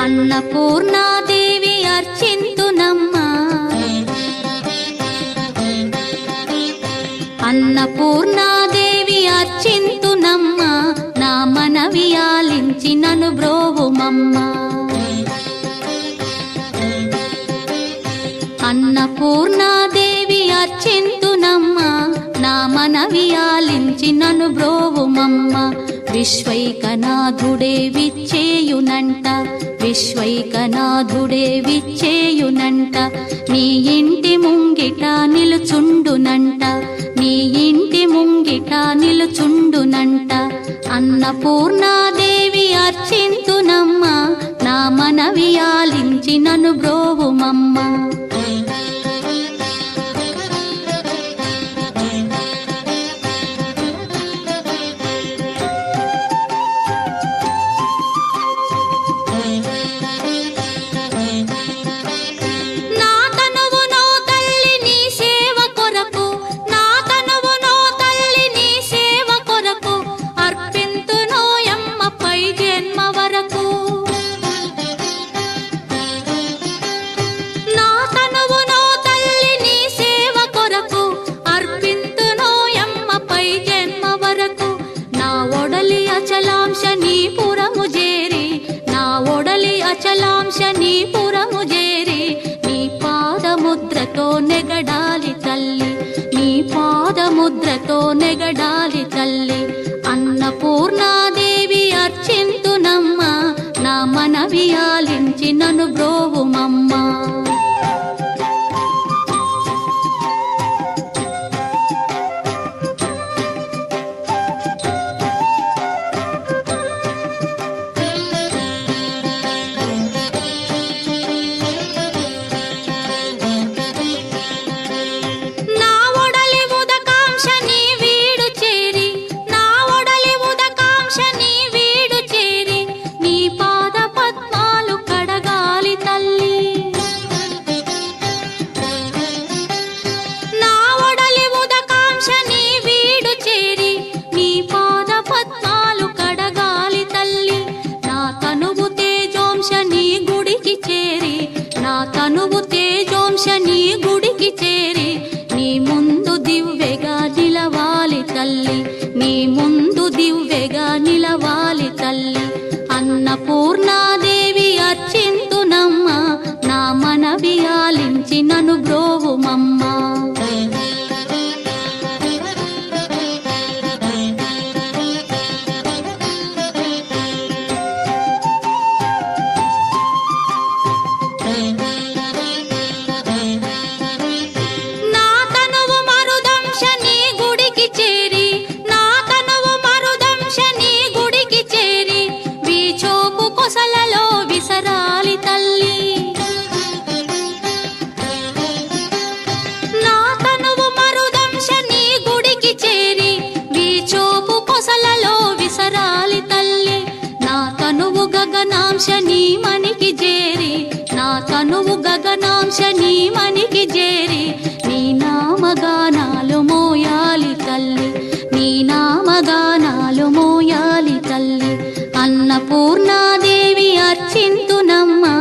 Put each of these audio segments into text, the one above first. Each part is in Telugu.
అన్నపూర్ణాదేవి అర్చింతునమ్మా, అన్నపూర్ణాదేవి అర్చింతునమ్మా, నా మనవి ఆలించి నన్ను బ్రోవుమమ్మా. అన్నపూర్ణాదేవి అర్చింతునమ్మా, నా మనవి ఆలించి నన్ను బ్రోవుమమ్మా. విశ్వైకనాథుడే విచ్చేయునంట, విశ్వైకనాథుడే విచ్చేయునంట, నీ ఇంటి ముంగిట నిలుచుండునంట, నీ ఇంటి ముంగిట నిలుచుండునంట. అన్నపూర్ణాదేవి అర్చింతునమ్మా, నా మనవి ఆలించి నన్ను బ్రోవుమమ్మా. అచలాంశ నీ పురము చేరి, నీ పాదముద్రతో నెగడాలి తల్లి, నీ పాదముద్రతో నెగడాలి తల్లి. అన్నపూర్ణాదేవి అర్చింతునమ్మా, నా మనవి ఆలించి నన్ను బ్రోవుమమ్మా. తనువు తేజోంశ నీ గుడికి చేరి, నీ ముందు దివ్వెగా నిలవాలి తల్లి, నీ ముందు దివ్వెగా నిలవాలి తల్లి. అన్నపూర్ణాదేవి అర్చింతునమ్మా, నా మనవి ఆలించి నన్ను బ్రోవుమమ్మా. గగనాంశ నీ మనికి చేరి, నా తనువు గగనాంశ నీ మనికి చేరి, నీ నామగానాలు మోయాలి తల్లి, నీ నామగానాలు మోయాలి తల్లి. అన్నపూర్ణాదేవి అర్చింతునమ్మా,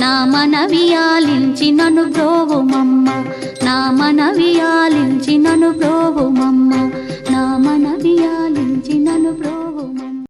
నా మనవి ఆలించి నన్ను బ్రోవుమమ్మా, నా మనవి ఆలించి నన్ను బ్రోవుమమ్మా, నా మనవి ఆలించి నన్ను బ్రో